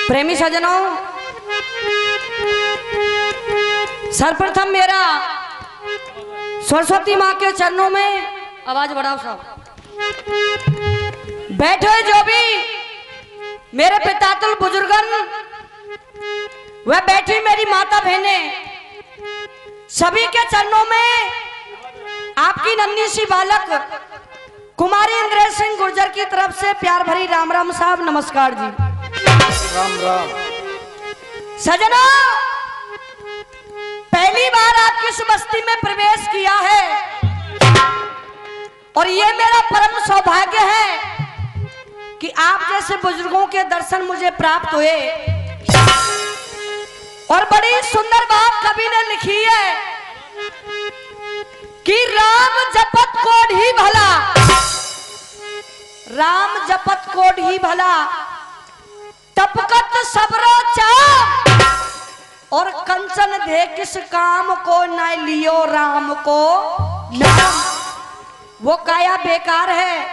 प्रेमी सज्जनों, सर्वप्रथम मेरा सरस्वती माँ के चरणों में आवाज बढ़ाओ साहब। बैठे जो भी मेरे पितातुल बुजुर्गन, वह बैठी मेरी माता बहने, सभी के चरणों में आपकी नन्ही सी बालक कुमारी इंद्रेश सिंह गुर्जर की तरफ से प्यार भरी राम राम साहब, नमस्कार जी। राम राम। सजना, पहली बार आपकी इस बस्ती में प्रवेश किया है और ये मेरा परम सौभाग्य है कि आप जैसे बुजुर्गों के दर्शन मुझे प्राप्त हुए। और बड़ी सुंदर बात कवि ने लिखी है कि राम जपत कोढ़ी भला, राम जपत कोढ़ी भला, तपकत सबरो चाप, और कंचन दे किस काम को न लियो राम को नाम। वो काया बेकार है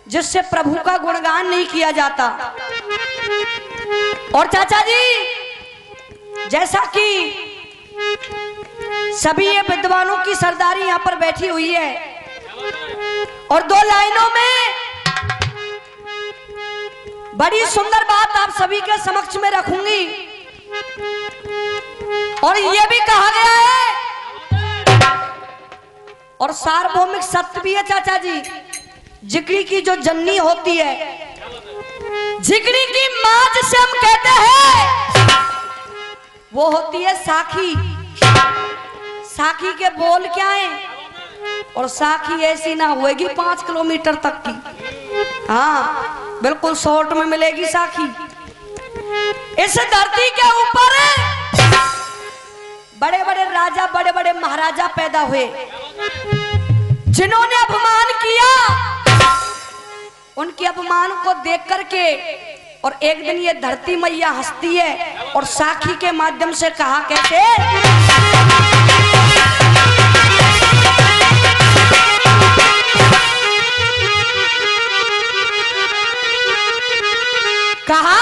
जिससे प्रभु का गुणगान नहीं किया जाता। और चाचा जी, जैसा कि सभी ये विद्वानों की सरदारी यहाँ पर बैठी हुई है और दो लाइनों में बड़ी सुंदर बात आप सभी के समक्ष में रखूंगी। और ये भी कहा गया है और सार्वभौमिक सत्य भी है चाचा जी, जिगरी की जो जननी होती है, जिगरी की मां जिसे हम कहते हैं, वो होती है साखी। साखी के बोल क्या है? और साखी ऐसी ना होएगी 5 किलोमीटर तक की, हाँ बिल्कुल शॉर्ट में मिलेगी साखी। इस धरती के ऊपर बड़े बड़े राजा, बड़े बड़े महाराजा पैदा हुए, जिन्होंने अपमान किया। उनके अपमान को देख करके और एक दिन ये धरती मैया हंसती है और साखी के माध्यम से कहा कैसे, कहा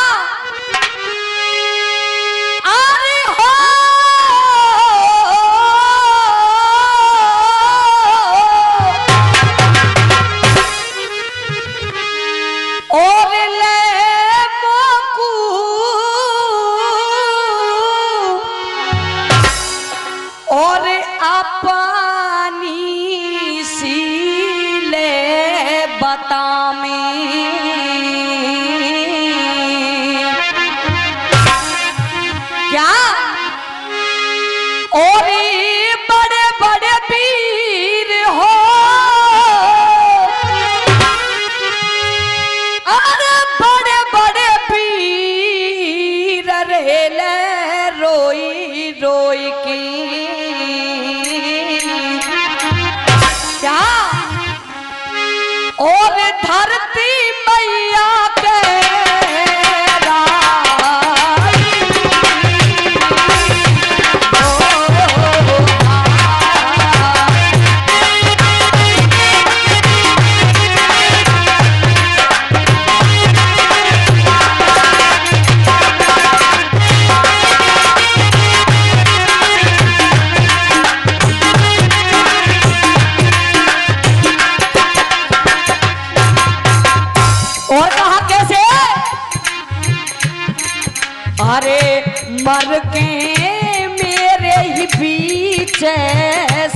मर के मेरे ही बीच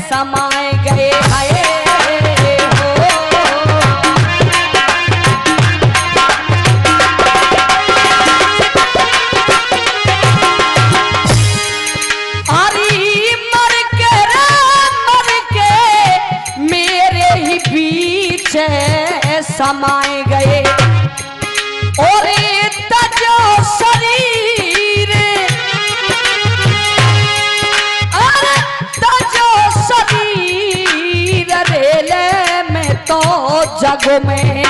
समाए गए आए हो। अरे मर के मेरे ही बीच समाए गए और तजो शरीर, जग में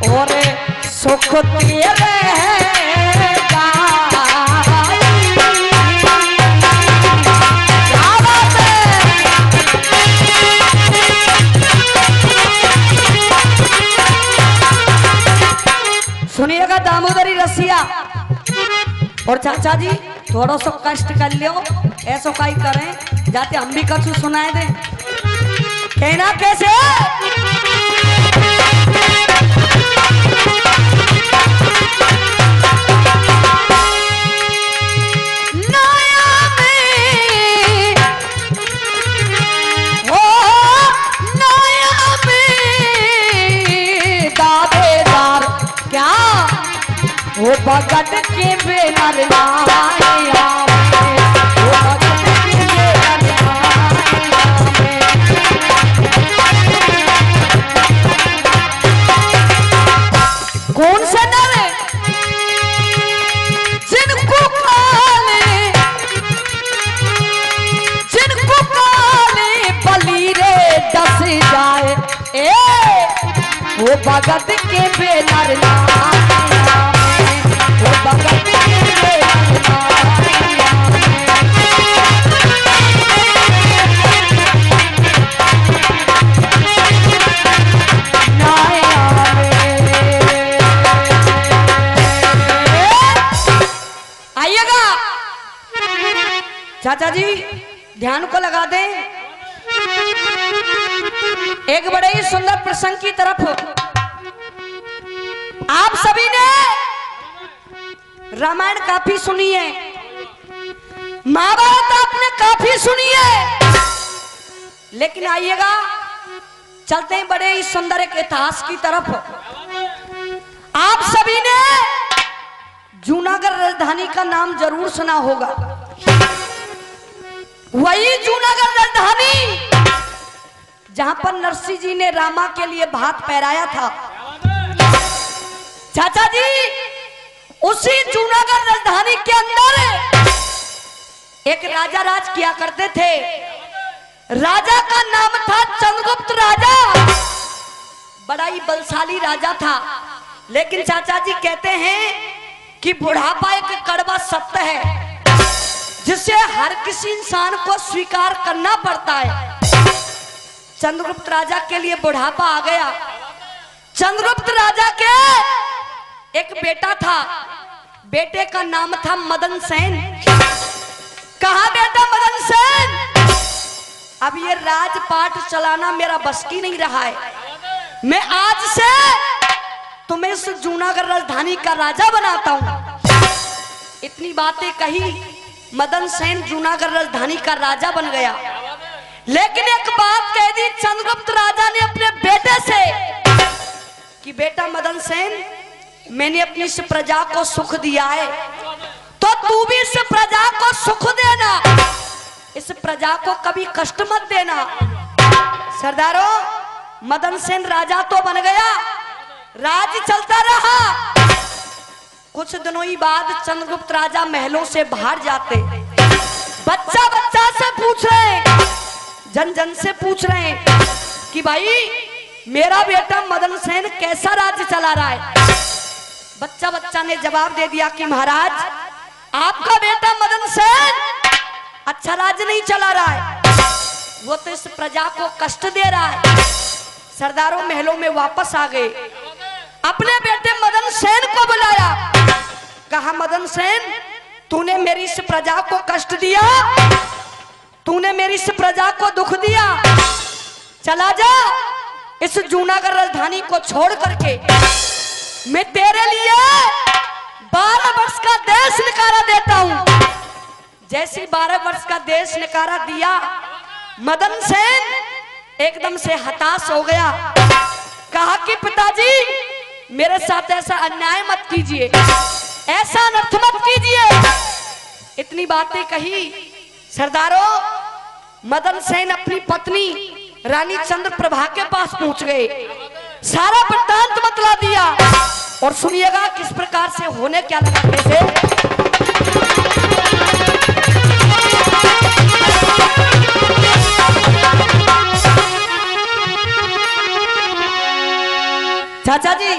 और सुख तेरे रहेगा। सुनिएगा दामोदरी रसिया, और चाचा जी थोड़ा सा कष्ट कर लियो, ऐसा काई करें जाते हम भी कछु सुनाए दे। कहना कैसे वो भगत के बेनर आया, वो भगत के बेनर आया। कौन से नर जिनको काले बली रे दस जाए, वो भगत के बेनर आया। आइएगा चाचा जी, ध्यान को लगा दें। एक बड़े ही सुंदर प्रसंग की तरफ आप सभी ने रामायण काफी सुनी है, महाभारत आपने काफी सुनी है, लेकिन आइएगा चलते हैं बड़े ही सुंदर एक इतिहास की तरफ। आप सभी ने जूनागढ़ राजधानी का नाम जरूर सुना होगा। वही जूनागढ़ राजधानी जहां पर नरसिंह जी ने रामा के लिए भात पहराया था। चाचा जी उसी जूनागढ़ राजधानी के अंदर एक राजा राज किया करते थे। राजा का नाम था चंद्रगुप्त राजा। बड़ा ही बलशाली राजा था, लेकिन चाचा जी कहते हैं कि बुढ़ापा एक कड़वा सत्य है जिसे हर किसी इंसान को स्वीकार करना पड़ता है। चंद्रगुप्त राजा के लिए बुढ़ापा आ गया। चंद्रगुप्त राजा के एक बेटा था, बेटे का नाम था मदन सेन। कहा बेटा मदन सेन, अब ये राजपाट चलाना मेरा बस की नहीं रहा है, मैं आज से तुम्हें इस जूनागढ़ राजधानी का राजा बनाता हूं। इतनी बातें कही, मदन सेन जूनागढ़ राजधानी का राजा बन गया। लेकिन एक बात कह दी चंद्रगुप्त राजा ने अपने बेटे से कि बेटा मदन सेन, मैंने अपनी इस प्रजा को सुख दिया है, तो तू भी इस प्रजा को सुख देना, इस प्रजा को कभी कष्ट मत देना। सरदारों, मदन सेन राजा तो बन गया, राज चलता रहा। कुछ दिनों ही बाद चंद्रगुप्त राजा महलों से बाहर जाते, बच्चा बच्चा से पूछ रहे, जन जन से पूछ रहे कि भाई मेरा बेटा मदन सेन कैसा राज्य चला रहा है। बच्चा बच्चा ने जवाब दे दिया कि महाराज, आपका बेटा मदन सेन अच्छा राज्य नहीं चला रहा है, वो तो इस प्रजा को कष्ट दे रहा है। सरदारों महलों में वापस आ गए, अपने बेटे मदन सेन को बुलाया, कहा मदन सेन, तूने मेरी इस प्रजा को कष्ट दिया, तूने मेरी इस प्रजा को दुख दिया, चला जा इस जूनागढ़ राजधानी को छोड़ करके, मैं तेरे लिए 12 वर्ष का देश निकारा देता हूं। जैसे 12 वर्ष का देश निकारा दिया, मदन सेन एकदम से हताश हो गया। कहा कि पिताजी, मेरे साथ ऐसा अन्याय मत कीजिए, ऐसा अनर्थ मत कीजिए। इतनी बातें कही। सरदारों, मदन सेन अपनी पत्नी रानी चंद्रप्रभा के पास पहुंच गए, सारा वृत्तांत बतला दिया। और सुनिएगा किस प्रकार से होने क्या लगा कैसे। चाचा जी,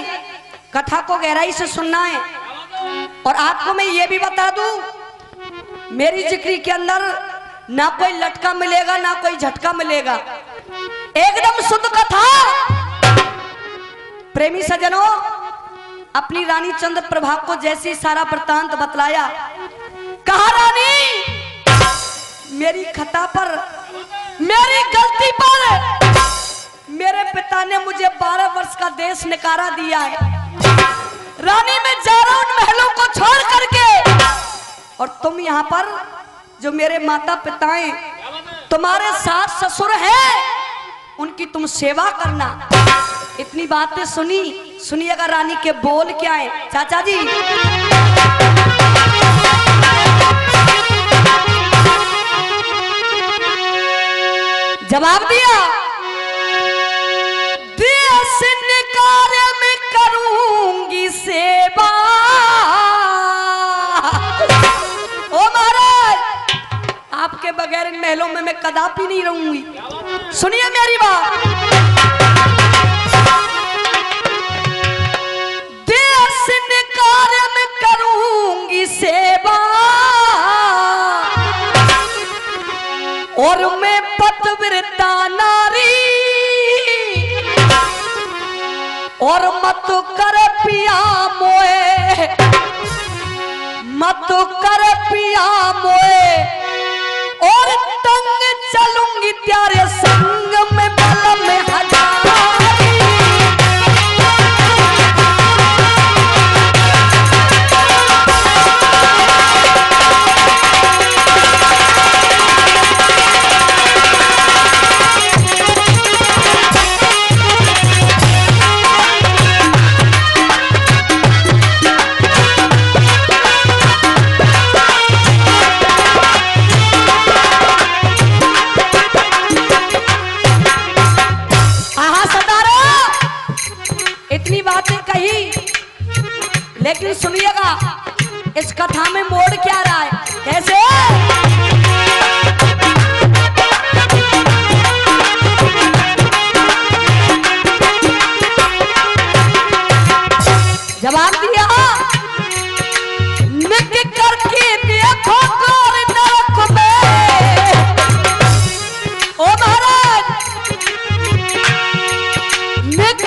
कथा को गहराई से सुनना है। और आपको मैं ये भी बता दूं, मेरी जिक्री के अंदर ना कोई लटका मिलेगा ना कोई झटका मिलेगा, एकदम शुद्ध कथा। प्रेमी सज्जनों, अपनी रानी चंद्रप्रभा को जैसी सारा वृत्तांत बतलाया, कहा रानी मेरी खता पर, मेरी गलती पर मेरे पिता ने मुझे 12 वर्ष का देश निकारा दिया है। रानी मैं जा रहा हूं उन महलों को छोड़ करके, और तुम यहाँ पर जो मेरे माता पिता हैं, तुम्हारे सास ससुर हैं, उनकी तुम सेवा करना। इतनी बातें सुनिएगा रानी के बोल क्या है चाचा जी। जवाब दिया, देश कार्य में करूंगी सेवा। ओ महाराज आपके बगैर इन महलों में मैं कदापि नहीं रहूंगी। सुनिए मेरी बात, देश कार्य में करूंगी सेवा, और मैं पतिव्रता नारी, और मत कर पिया मोए, मत कर पिया मोए, और तंग चलूंगी तेरे संग में बल में हजारी। लेकिन सुनिएगा इस कथा में मोड़ क्या रहा है, कैसे? जवाब दिया, निक करके देखो गौर नरक में। ओ महाराज निक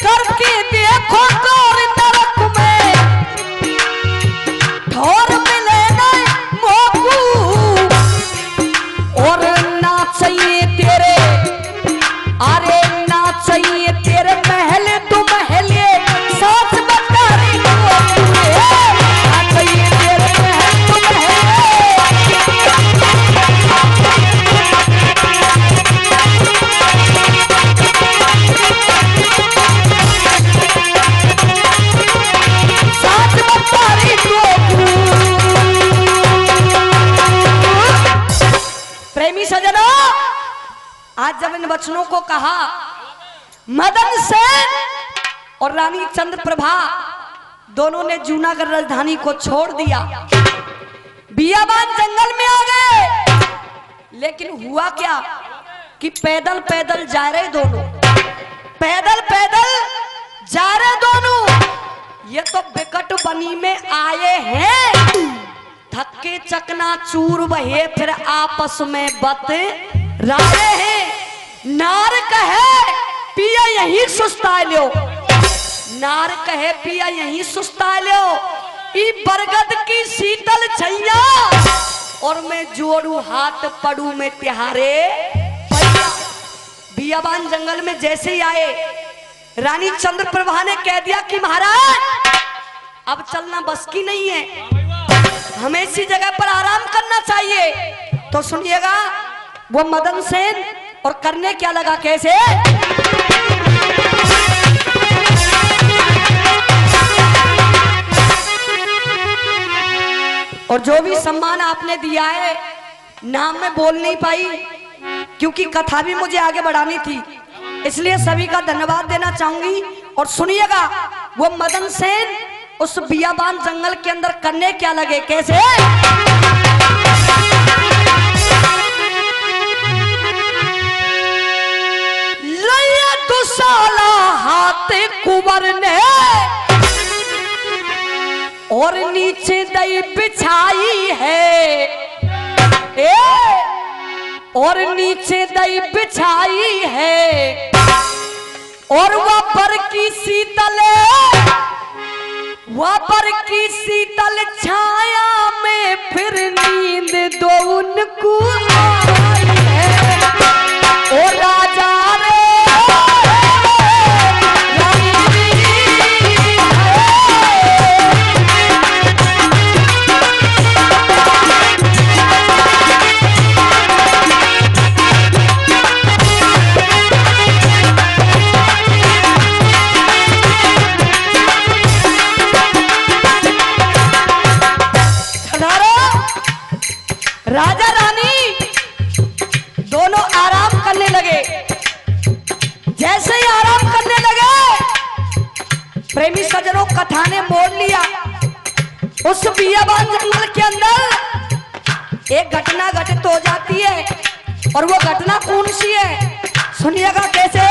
करके देखो गौर नरक में, ठोर मिले ना मोकू, और ना चाहिए तेरे, अरे ना चाहिए तेरे महल तो महले, साथ बता रही ना चाहिए तेरे महल तो महले। साथ बता रही प्रेमी सजनों, आज जब इन वचनों को कहा, मदन सेन और रानी चंद्रप्रभा दोनों ने जूनागढ़ राजधानी को छोड़ दिया, बियाबान जंगल में आ गए। लेकिन हुआ क्या कि पैदल पैदल जा रहे दोनों, पैदल पैदल जा रहे दोनों। ये तो बिकट बनी में आए हैं, थक्के चकना चूर बहे फिर आपस में बत राये हैं। नार कहे पिया यही सुस्ता लो, नार कहे पिया यही सुस्ता लो, ई बरगद की शीतल छैया, और मैं जोड़ू हाथ पड़ू में तिहारे पैया। बियाबान जंगल में जैसे ही आए, रानी चंद्रप्रभा ने कह दिया कि महाराज अब चलना बस की नहीं है, हमें इसी जगह पर आराम करना चाहिए। तो सुनिएगा वो मदन सेन और करने क्या लगा, कैसे? और जो भी सम्मान आपने दिया है, नाम में बोल नहीं पाई क्योंकि कथा भी मुझे आगे बढ़ानी थी, इसलिए सभी का धन्यवाद देना चाहूंगी। और सुनिएगा वो मदन सेन उस बियाबान जंगल के अंदर करने क्या लगे, कैसे? लया दुसाला हाथ कुंवर ने, और नीचे दई बिछाई है, और नीचे दई बिछाई है, और वह पर की शीतल, वह पर की शीतल छाया में फिर प्रेमी सजनों, कथा ने मोड़ लिया। उस बियाबान जंगल के अंदर एक घटना घटित हो जाती है, और वो घटना कौन सी है सुनिएगा कैसे।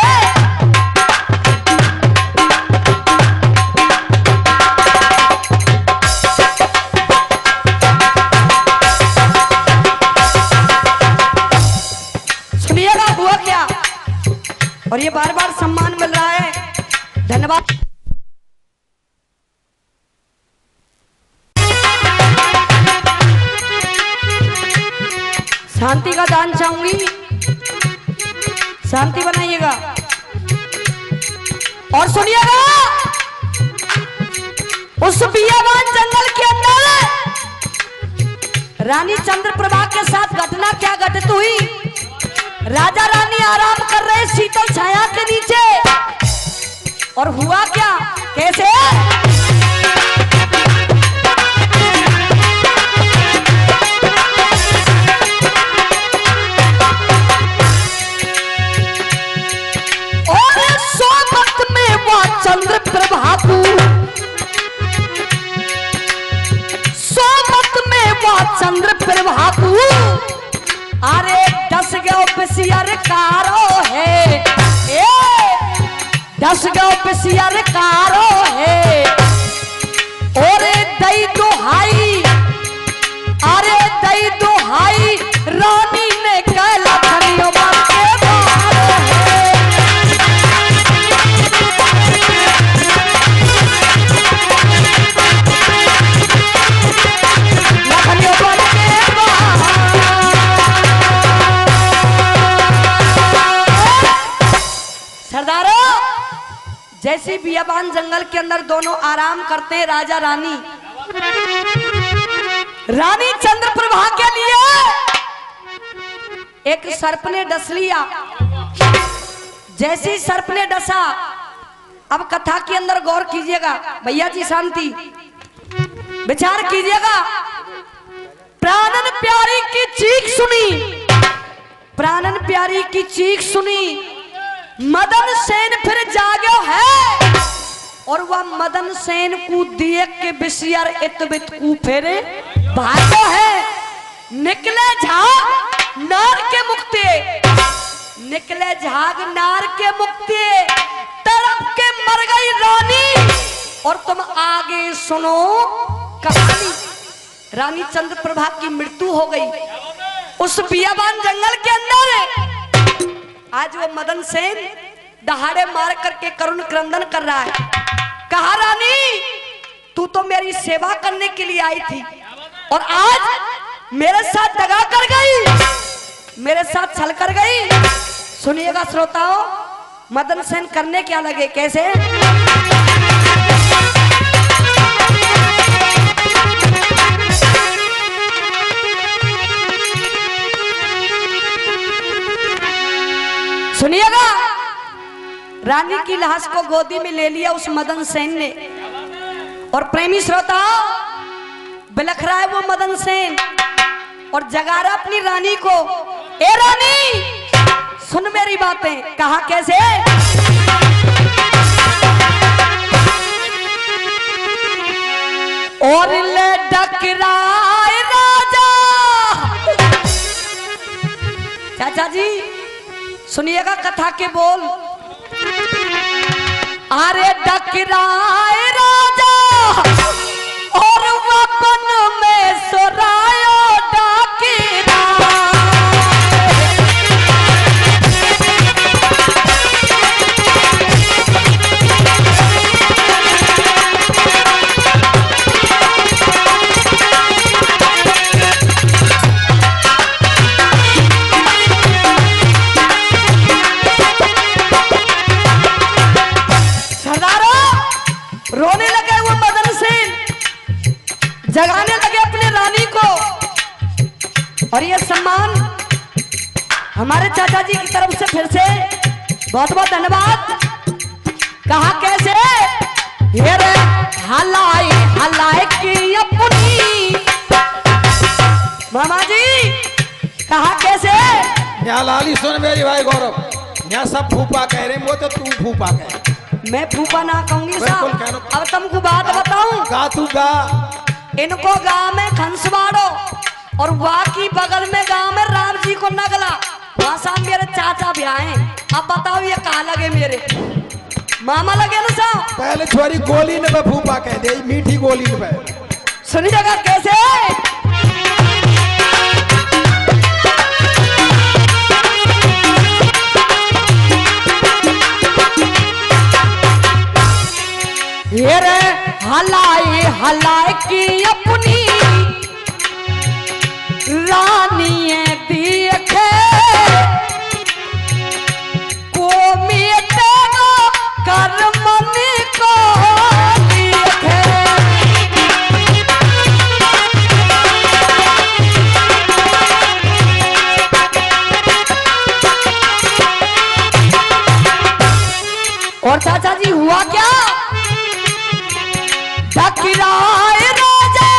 सुनिएगा हुआ क्या, और ये बार बार सम्मान मिल रहा है, धन्यवाद। शांति का दान चाहूंगी, शांति बनाइएगा। और सुनिएगा, उस बियाबान जंगल के अंदर रानी चंद्रप्रभा के साथ घटना क्या घटित हुई। राजा रानी आराम कर रहे शीतल छाया के नीचे, और हुआ क्या कैसे। चंद्र प्रभा को सोमत में वो चंद्र प्रभा को अरे 10 गो पिसियर कारो है, 10 गो पिसियर कारो है। और दई दुहाई, अरे दई दुहाई रानी ने कहला खनियो बात के जैसे बियाबान जंगल के अंदर दोनों आराम करते हैं, राजा रानी, रानी चंद्रप्रभा के लिए एक सर्प ने डस लिया। जैसे ही सर्प ने डसा, अब कथा के अंदर गौर कीजिएगा भैया जी, शांति विचार कीजिएगा। प्राणन प्यारी की चीख सुनी, प्राणन प्यारी की चीख सुनी। मदन सेन फिर जागो है, और वह मदन सेन को देख के बिसियर इतबित को फेरे भागो है। निकले झाग नार के मुक्ति, निकले झाग नार के मुक्ति, तड़प के मर गई रानी। और तुम आगे सुनो कहानी। रानी चंद्रप्रभा की मृत्यु हो गई उस बियाबान जंगल के अंदर। आज वो मदन सेन दहाड़े मार करके करुण क्रंदन कर रहा है। कहा रानी, तू तो मेरी सेवा करने के लिए आई थी, और आज मेरे साथ दगा कर गई, मेरे साथ छल कर गई। सुनिएगा श्रोताओं, मदन सेन करने क्या लगे कैसे। सुनिएगा, रानी की लाश को गोदी में ले लिया उस मदन सेन ने, और प्रेमी श्रोता बिलख रहा है वो मदन सेन, और जगा रहा अपनी रानी को। ए रानी, सुन मेरी बातें। कहा कैसे। और ले डकराए राजा। चाचा जी सुनिएगा कथा के बोल। अरे डकराए राजा, और वपन में सोरायो डकरा। रोने लगे वो मदन सेन, जगाने लगे अपने रानी को। और ये सम्मान हमारे चाचा जी की तरफ से फिर से बहुत बहुत धन्यवाद। कहा कैसे। ये रे हलाई हलाई की अपनी मामा जी। कहा कैसे। यहाँ लाली सुन मेरी भाई गौरव, यहाँ सब फूफा कह रहे हैं, वो तो तू फूफा कह। मैं फूफा ना कहूंगी बिल्कुल साहब। कह लो। अब तुमको बात बताऊं, गा तू गा। इनको गांव में खंसवाड़ो और वाकी बगल में गांव में राम जी को नगला, वहां साहब मेरे चाचा भी आए। अब बताओ ये कहाँ लगे, मेरे मामा लगे ना साहब। पहले छोरी गोली न फूफा कह दे, मीठी गोली न। सुनिएगा कैसे। ये रे हलाए हलाए की अपनी रानी देखे को मेटेगा कर मन को देखे। और चाचा जी हुआ क्या, डकराए राजा,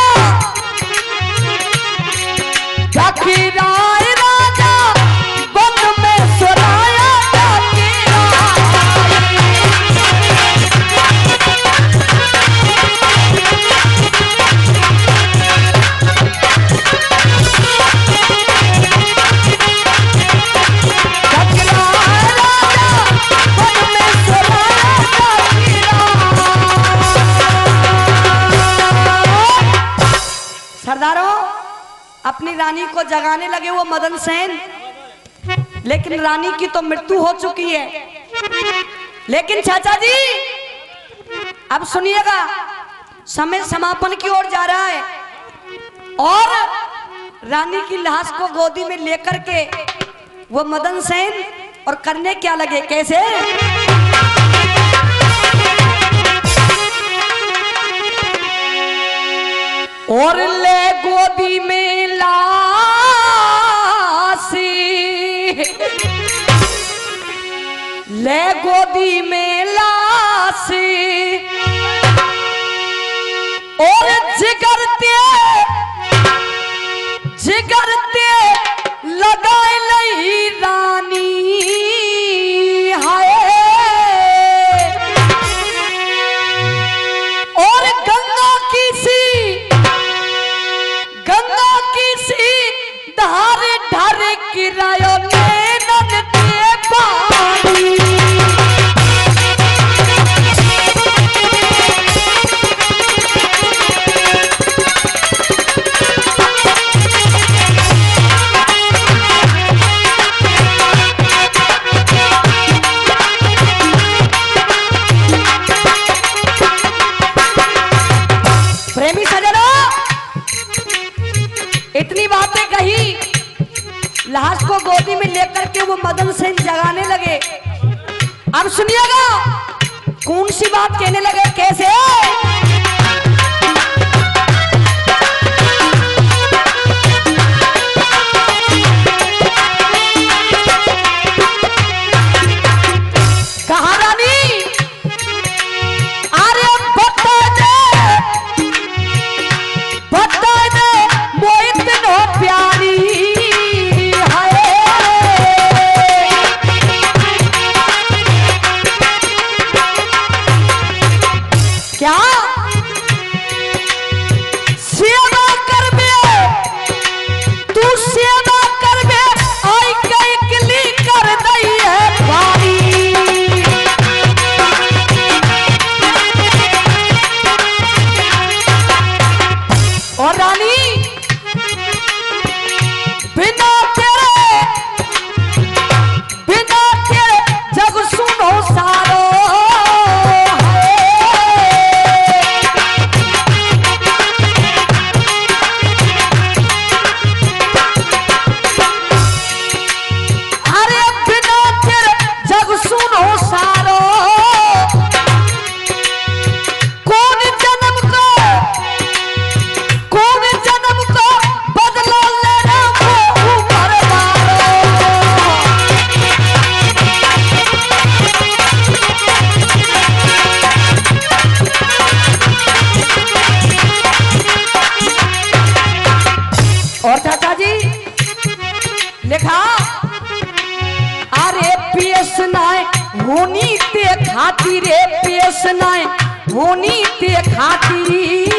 डकराए राजा वन में सुराया सरदारों अपनी रानी को जगाने लगे वो मदन सेन, लेकिन रानी की तो मृत्यु हो चुकी है। लेकिन चाचा जी अब सुनिएगा, समय समापन की ओर जा रहा है और रानी की लाश को गोदी में लेकर के वो मदन सेन और करने क्या लगे, कैसे। और ले गोदी में लासी, ले गोदी में लासी और जिगरते जिगरते लगाए लई रानी हाय। और गंगा की सी धार ढार किरायो नैनन दे पानी। प्रेमी सजनों इतनी बातें कही, लाश को गोदी में लेकर के वो मदन सेन जगाने लगे। अब सुनिएगा कौन सी बात कहने लगे, कैसे। कहा रानी अरे बता दे मोहित नो प्यारी क्या सेवा करबे, तू सेवा करबे आई कैकली कर दई है भारी। और रानी बिना तेरे जग सुनो सारो लिखा अरे पियस नाय होनी देखा खातिरे पेश नाय होनी ते खातिरी